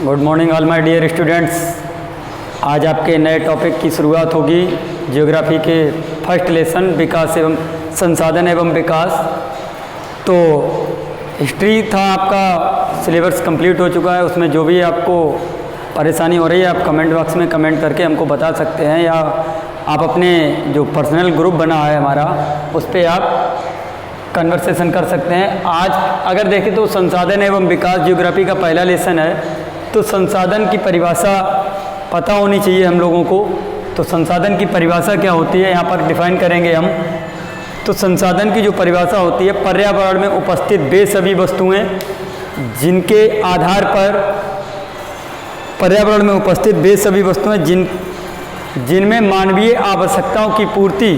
Good morning all my dear students. आज आपके नए टॉपिक की शुरुआत होगी ज्योग्राफी के फर्स्ट लेसन विकास एवं संसाधन एवं विकास। तो हिस्ट्री था आपका सिलेबस कंप्लीट हो चुका है, उसमें जो भी आपको परेशानी हो रही है आप कमेंट बॉक्स में कमेंट करके हमको बता सकते हैं, या आप अपने जो पर्सनल ग्रुप बना है हमारा उस पर आप कन्वर्सेशन कर सकते हैं। आज अगर देखें तो संसाधन एवं विकास ज्योग्राफी का पहला लेसन है, तो संसाधन की परिभाषा पता होनी चाहिए हम लोगों को। तो संसाधन की परिभाषा क्या होती है यहाँ पर डिफाइन करेंगे हम। तो संसाधन की जो परिभाषा होती है, पर्यावरण में उपस्थित वे सभी वस्तुएं जिनके आधार पर पर्यावरण में उपस्थित वे सभी वस्तुएं जिनमें मानवीय आवश्यकताओं की पूर्ति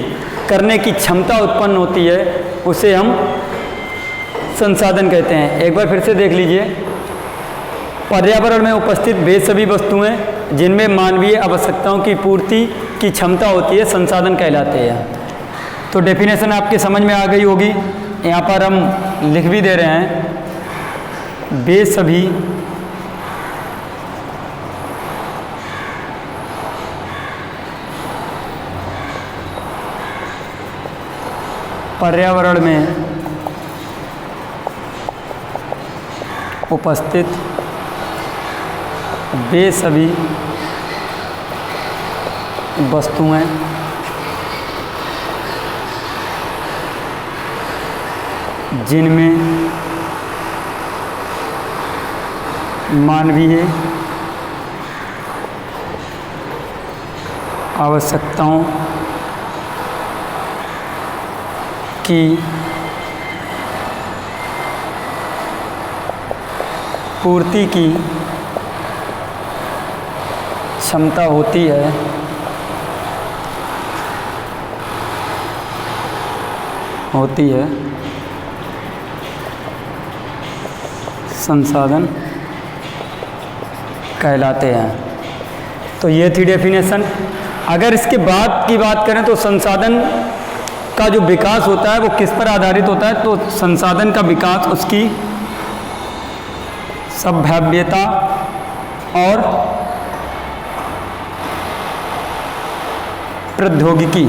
करने की क्षमता उत्पन्न होती है, उसे हम संसाधन कहते हैं। एक बार फिर से देख लीजिए, पर्यावरण में उपस्थित वे सभी वस्तुएं जिनमें मानवीय आवश्यकताओं की पूर्ति की क्षमता होती है, संसाधन कहलाते हैं। तो डेफिनेशन आपके समझ में आ गई होगी, यहाँ पर हम लिख भी दे रहे हैं। वे सभी पर्यावरण में उपस्थित वे सभी वस्तुएं जिनमें मानवीय आवश्यकताओं की पूर्ति की क्षमता होती है, संसाधन कहलाते हैं। तो ये थी डेफिनेशन। अगर इसके बाद की बात करें तो संसाधन का जो विकास होता है वो किस पर आधारित होता है। तो संसाधन का विकास उसकी संभाव्यता और प्रौद्योगिकी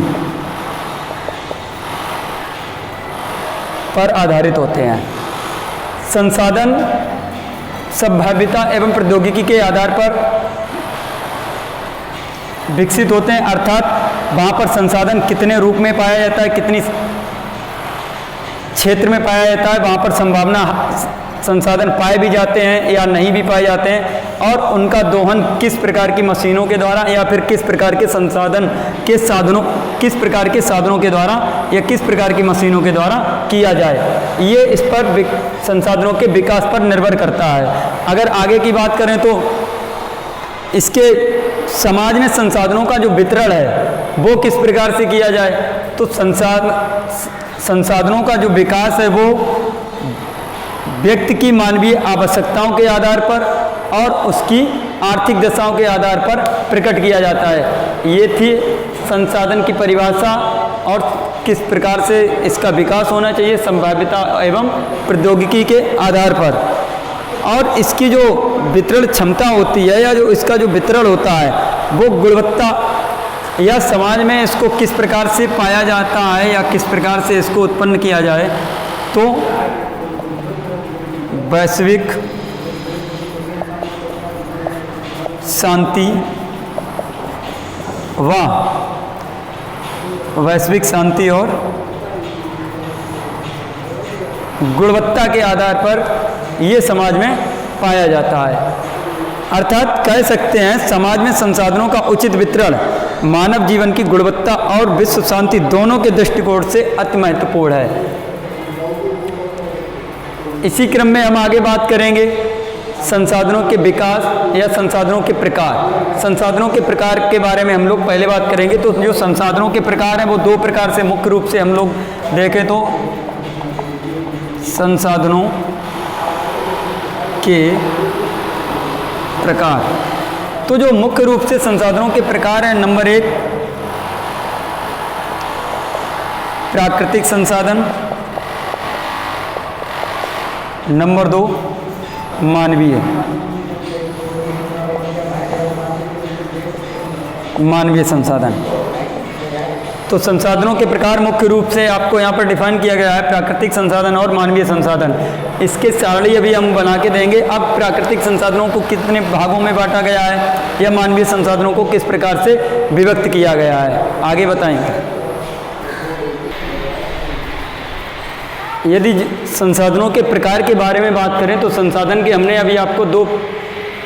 पर आधारित होते हैं। संसाधन संभाव्यता एवं प्रौद्योगिकी के आधार पर विकसित होते हैं, अर्थात वहाँ पर संसाधन कितने रूप में पाया जाता है, कितनी क्षेत्र में पाया जाता है, वहाँ पर संभावना संसाधन पाए भी जाते हैं या नहीं भी पाए जाते हैं, और उनका दोहन किस प्रकार की मशीनों के द्वारा या फिर किस प्रकार के किस प्रकार के साधनों के द्वारा या किस प्रकार की मशीनों के द्वारा किया जाए, ये इस पर संसाधनों के विकास पर निर्भर करता है। अगर आगे की बात करें तो इसके समाज में संसाधनों का जो वितरण है वो किस प्रकार से किया जाए। तो संसाधनों का जो विकास है वो व्यक्ति की मानवीय आवश्यकताओं के आधार पर और उसकी आर्थिक दशाओं के आधार पर प्रकट किया जाता है। ये थी संसाधन की परिभाषा और किस प्रकार से इसका विकास होना चाहिए, संभाव्यता एवं प्रौद्योगिकी के आधार पर। और इसकी जो वितरण क्षमता होती है या जो इसका जो वितरण होता है वो गुणवत्ता या समाज में इसको किस प्रकार से पाया जाता है या किस प्रकार से इसको उत्पन्न किया जाए। तो वैश्विक शांति और गुणवत्ता के आधार पर ये समाज में पाया जाता है। अर्थात कह सकते हैं समाज में संसाधनों का उचित वितरण मानव जीवन की गुणवत्ता और विश्व शांति दोनों के दृष्टिकोण से अति महत्वपूर्ण है। इसी क्रम में हम आगे बात करेंगे संसाधनों के विकास या संसाधनों के प्रकार। संसाधनों के प्रकार के बारे में हम लोग पहले बात करेंगे। तो जो संसाधनों के प्रकार हैं वो दो प्रकार से मुख्य रूप से हम लोग देखें तो संसाधनों के प्रकार। तो जो मुख्य रूप से संसाधनों के प्रकार हैं, नंबर 1 प्राकृतिक संसाधन, नंबर 2 मानवीय। मानवीय संसाधन। तो संसाधनों के प्रकार मुख्य रूप से आपको यहाँ पर डिफाइन किया गया है, प्राकृतिक संसाधन और मानवीय संसाधन। इसके सारणी अभी हम बना के देंगे। अब प्राकृतिक संसाधनों को कितने भागों में बांटा गया है या मानवीय संसाधनों को किस प्रकार से विभक्त किया गया है, आगे बताएंगे। यदि संसाधनों के प्रकार के बारे में बात करें तो संसाधन के हमने अभी आपको दो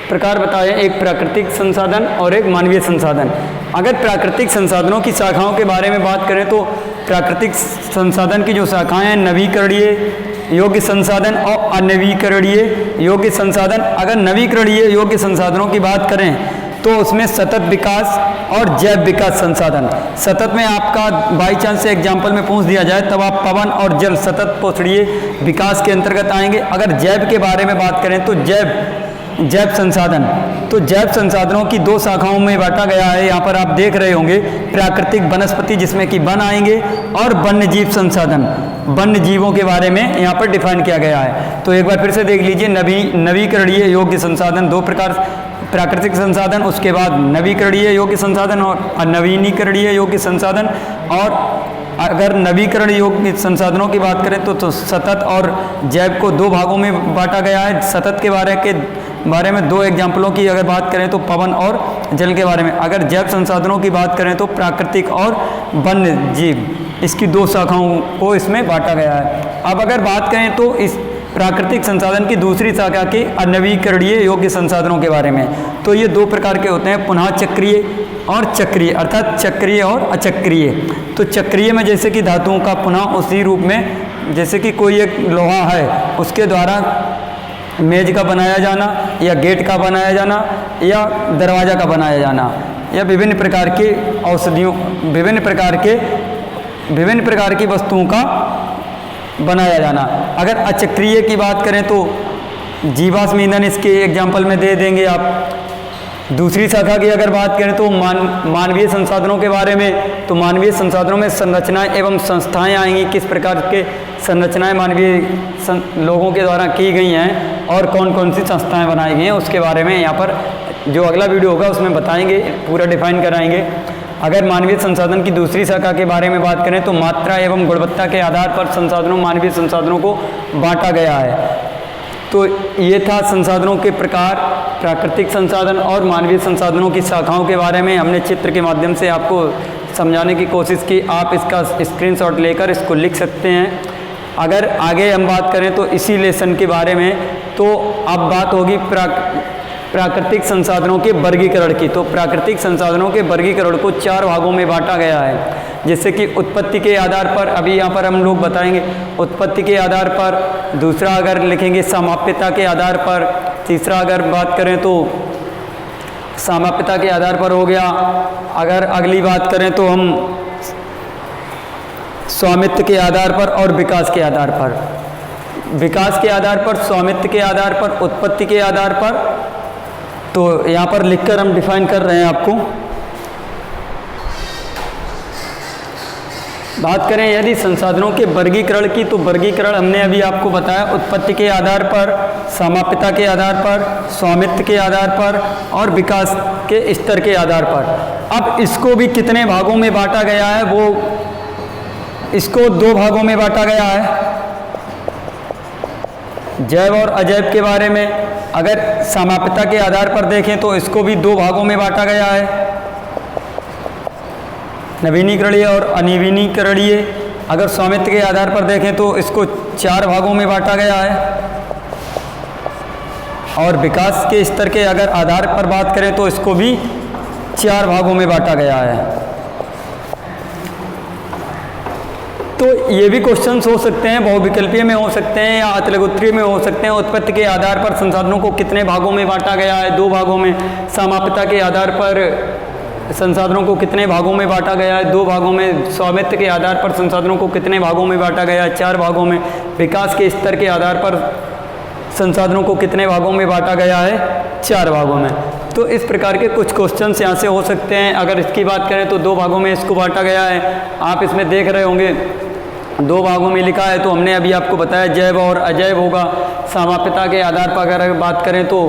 प्रकार बताए, एक प्राकृतिक संसाधन और एक मानवीय संसाधन। अगर प्राकृतिक संसाधनों की शाखाओं के बारे में बात करें तो प्राकृतिक संसाधन की जो शाखाएं हैं, नवीकरणीय योग्य संसाधन और अनवीकरणीय योग्य संसाधन। अगर नवीकरणीय योग्य संसाधनों की बात करें तो उसमें सतत विकास और जैव विकास संसाधन। सतत में आपका बाई चांस से एग्जाम्पल में पूछ दिया जाए तब आप पवन और जल सतत पोषणीय विकास के अंतर्गत आएंगे। अगर जैव के बारे में बात करें तो जैव संसाधन, तो जैव संसाधनों की दो शाखाओं में बांटा गया है। यहाँ पर आप देख रहे होंगे प्राकृतिक वनस्पति जिसमें कि वन आएंगे और वन्य जीव संसाधन, वन्य जीवों के बारे में यहाँ पर डिफाइन किया गया है। तो एक बार फिर से देख लीजिए, नवीकरणीय योग्य संसाधन दो प्रकार, प्राकृतिक संसाधन, उसके बाद नवीकरणीय योग्य संसाधन और अनवीनीकरणीय योग्य संसाधन। और अगर नवीकरण योग्य संसाधनों की बात करें तो सतत और जैव को दो भागों में बांटा गया है। सतत के बारे में दो एग्जाम्पलों की अगर बात करें तो पवन और जल के बारे में। अगर जैव संसाधनों की बात करें तो प्राकृतिक और वन्य जीव, इसकी दो शाखाओं को इसमें बांटा गया है। अब अगर बात करें तो इस प्राकृतिक संसाधन की दूसरी शाखा के अनवीकरणीय योग्य संसाधनों के बारे में, तो ये दो प्रकार के होते हैं, पुनः चक्रीय और चक्रीय, अर्थात चक्रीय और अचक्रीय। तो चक्रीय में जैसे कि धातुओं का पुनः उसी रूप में, जैसे कि कोई एक लोहा है उसके द्वारा मेज का बनाया जाना या गेट का बनाया जाना या दरवाज़ा का बनाया जाना या विभिन्न प्रकार की औषधियों, विभिन्न प्रकार की वस्तुओं का बनाया जाना। अगर अचक्रीय की बात करें तो जीवाश्म ईंधन इसके एग्जाम्पल में दे देंगे आप। दूसरी शाखा की अगर बात करें तो मानवीय संसाधनों के बारे में, तो मानवीय संसाधनों में संरचनाएं एवं संस्थाएं आएंगी, किस प्रकार के संरचनाएं मानवीय लोगों के द्वारा की गई हैं और कौन कौन सी संस्थाएं बनाई गई हैं, उसके बारे में यहाँ पर जो अगला वीडियो होगा उसमें बताएंगे, पूरा डिफाइन कराएंगे। अगर मानवीय संसाधन की दूसरी शाखा के बारे में बात करें तो मात्रा एवं गुणवत्ता के आधार पर मानवीय संसाधनों को बांटा गया है। तो ये था संसाधनों के प्रकार, प्राकृतिक संसाधन और मानवीय संसाधनों की शाखाओं के बारे में हमने चित्र के माध्यम से आपको समझाने की कोशिश की। आप इसका स्क्रीनशॉट लेकर इसको लिख सकते हैं। अगर आगे हम बात करें तो इसी लेसन के बारे में, तो अब बात होगी प्राकृतिक संसाधनों के वर्गीकरण की। तो प्राकृतिक संसाधनों के वर्गीकरण को चार भागों में बांटा गया है, जैसे कि उत्पत्ति के आधार पर, अभी यहाँ पर हम लोग बताएंगे उत्पत्ति के आधार पर, दूसरा अगर लिखेंगे समाप्यता के आधार पर, तीसरा अगर बात करें तो समाप्यता के आधार पर हो गया। अगर अगली बात करें तो हम स्वामित्व के आधार पर और विकास के आधार पर, विकास के आधार पर, स्वामित्व के आधार पर, उत्पत्ति के आधार पर। तो यहाँ पर लिखकर हम डिफाइन कर रहे हैं आपको। बात करें यदि संसाधनों के वर्गीकरण की, तो वर्गीकरण हमने अभी आपको बताया उत्पत्ति के आधार पर, समाप्यता के आधार पर, स्वामित्व के आधार पर और विकास के स्तर के आधार पर। अब इसको भी कितने भागों में बांटा गया है, वो इसको दो भागों में बांटा गया है। जैव और अजैव के बारे में अगर समाप्यता के आधार पर देखें तो इसको भी दो भागों में बांटा गया है, नवीनीकरणीय और अनवीनीकरणीय। अगर स्वामित्व के आधार पर देखें तो इसको चार भागों में बांटा गया है। और विकास के स्तर के अगर आधार पर बात करें तो इसको भी चार भागों में बांटा गया है। तो ये भी क्वेश्चंस हो सकते हैं, बहुविकल्पीय में हो सकते हैं या अतिलघुत्तरीय में हो सकते हैं। उत्पत्ति के आधार पर संसाधनों को कितने भागों में बांटा गया है, दो भागों में। समाप्यता के आधार पर संसाधनों को कितने भागों में बांटा गया है, दो भागों में। स्वामित्व के आधार पर संसाधनों को कितने भागों में बांटा गया है, चार भागों में। विकास के स्तर के आधार पर संसाधनों को कितने भागों में बांटा गया है, चार भागों में। तो इस प्रकार के कुछ क्वेश्चंस यहाँ से हो सकते हैं। अगर इसकी बात करें तो दो भागों में इसको बांटा गया है। आप इसमें देख रहे होंगे दो भागों में लिखा है, तो हमने अभी आपको बताया जैव और अजैव होगा। समाप्यता के आधार पर अगर बात करें तो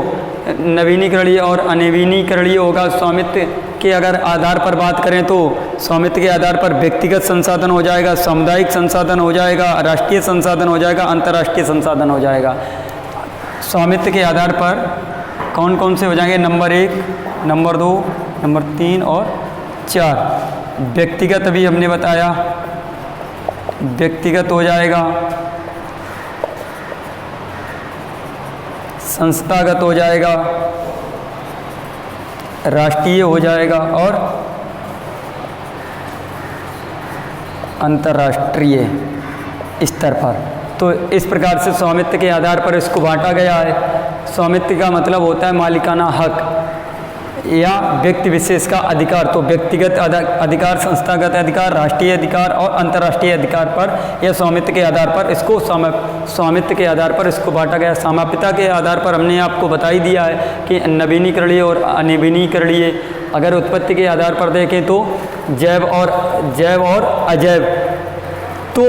नवीनीकरणीय और अनवीनीकरणीय होगा। स्वामित्व के अगर आधार पर बात करें तो स्वामित्व के आधार पर व्यक्तिगत संसाधन हो जाएगा, सामुदायिक संसाधन हो जाएगा, राष्ट्रीय संसाधन हो जाएगा, अंतर्राष्ट्रीय संसाधन हो जाएगा। स्वामित्व के आधार पर कौन कौन से हो जाएंगे? नंबर 1, नंबर 2, नंबर 3 और 4। व्यक्तिगत अभी हमने बताया, व्यक्तिगत हो जाएगा, संस्थागत हो जाएगा, राष्ट्रीय हो जाएगा और अंतर्राष्ट्रीय स्तर पर। तो इस प्रकार से स्वामित्व के आधार पर इसको बांटा गया है। स्वामित्व का मतलब होता है मालिकाना हक या व्यक्ति विशेष का अधिकार। तो व्यक्तिगत अधिकार, संस्थागत अधिकार, राष्ट्रीय अधिकार और अंतर्राष्ट्रीय अधिकार पर या स्वामित्व के आधार पर इसको स्वामित्व के आधार पर इसको बांटा गया। समापिता के आधार पर हमने आपको बता ही दिया है कि नवीनीकरणीय और अनवीनीकरणीय। अगर उत्पत्ति के आधार पर देखें तो जैव और अजैव, तो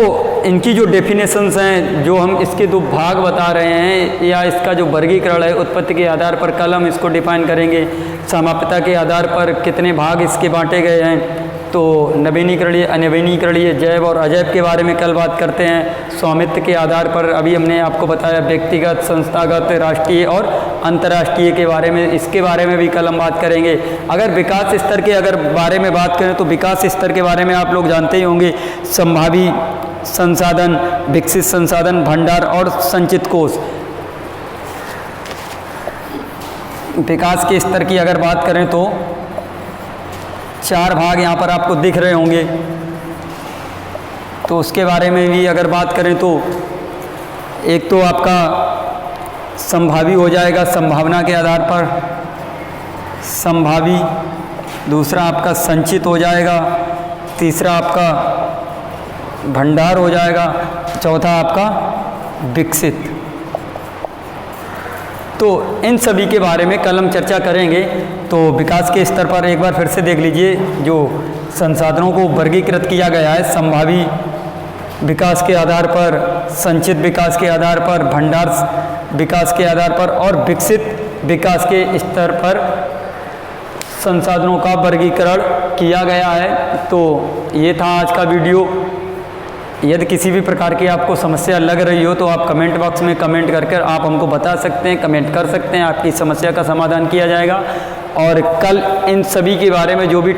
इनकी जो डेफिनेशंस हैं, जो हम इसके दो भाग बता रहे हैं या इसका जो वर्गीकरण है, उत्पत्ति के आधार पर कल हम इसको डिफाइन करेंगे। समापिता के आधार पर कितने भाग इसके बांटे गए हैं, तो नवीनीकरणीय, अनवीनीकरणीय, जैव और अजैव के बारे में कल बात करते हैं। स्वामित्व के आधार पर अभी हमने आपको बताया व्यक्तिगत, संस्थागत, राष्ट्रीय और अंतर्राष्ट्रीय के बारे में, इसके बारे में भी कल हम बात करेंगे। अगर विकास स्तर के बारे में बात करें तो विकास स्तर के बारे में आप लोग जानते ही होंगे। संभावी संसाधन, विकसित संसाधन, भंडार और संचित कोष। विकास के स्तर की अगर बात करें तो 4 भाग यहाँ पर आपको दिख रहे होंगे। तो उसके बारे में भी अगर बात करें तो एक तो आपका संभावी हो जाएगा, संभावना के आधार पर संभावी। दूसरा आपका संचित हो जाएगा। तीसरा आपका भंडार हो जाएगा। चौथा आपका विकसित। तो इन सभी के बारे में कल हम चर्चा करेंगे। तो विकास के स्तर पर एक बार फिर से देख लीजिए, जो संसाधनों को वर्गीकृत किया गया है, संभावी विकास के आधार पर, संचित विकास के आधार पर, भंडार विकास के आधार पर और विकसित विकास के स्तर पर संसाधनों का वर्गीकरण किया गया है। तो ये था आज का वीडियो। यदि किसी भी प्रकार की आपको समस्या लग रही हो तो आप कमेंट बॉक्स में कमेंट करके आप हमको बता सकते हैं, कमेंट कर सकते हैं, आपकी समस्या का समाधान किया जाएगा। और कल इन सभी के बारे में जो भी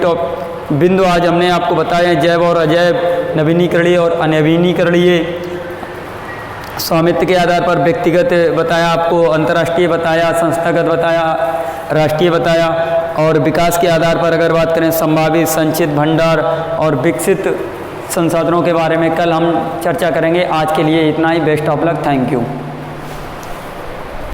बिंदु आज हमने आपको बताए हैं, जैव और अजैव, नवीनीकरणीय और अनवीनीकरणीय, स्वामित्व के आधार पर व्यक्तिगत बताया आपको, अंतर्राष्ट्रीय बताया, संस्थागत बताया, राष्ट्रीय बताया, और विकास के आधार पर अगर बात करें संभावित, संचित, भंडार और विकसित संसाधनों के बारे में कल हम चर्चा करेंगे। आज के लिए इतना ही। Best of luck. Thank you.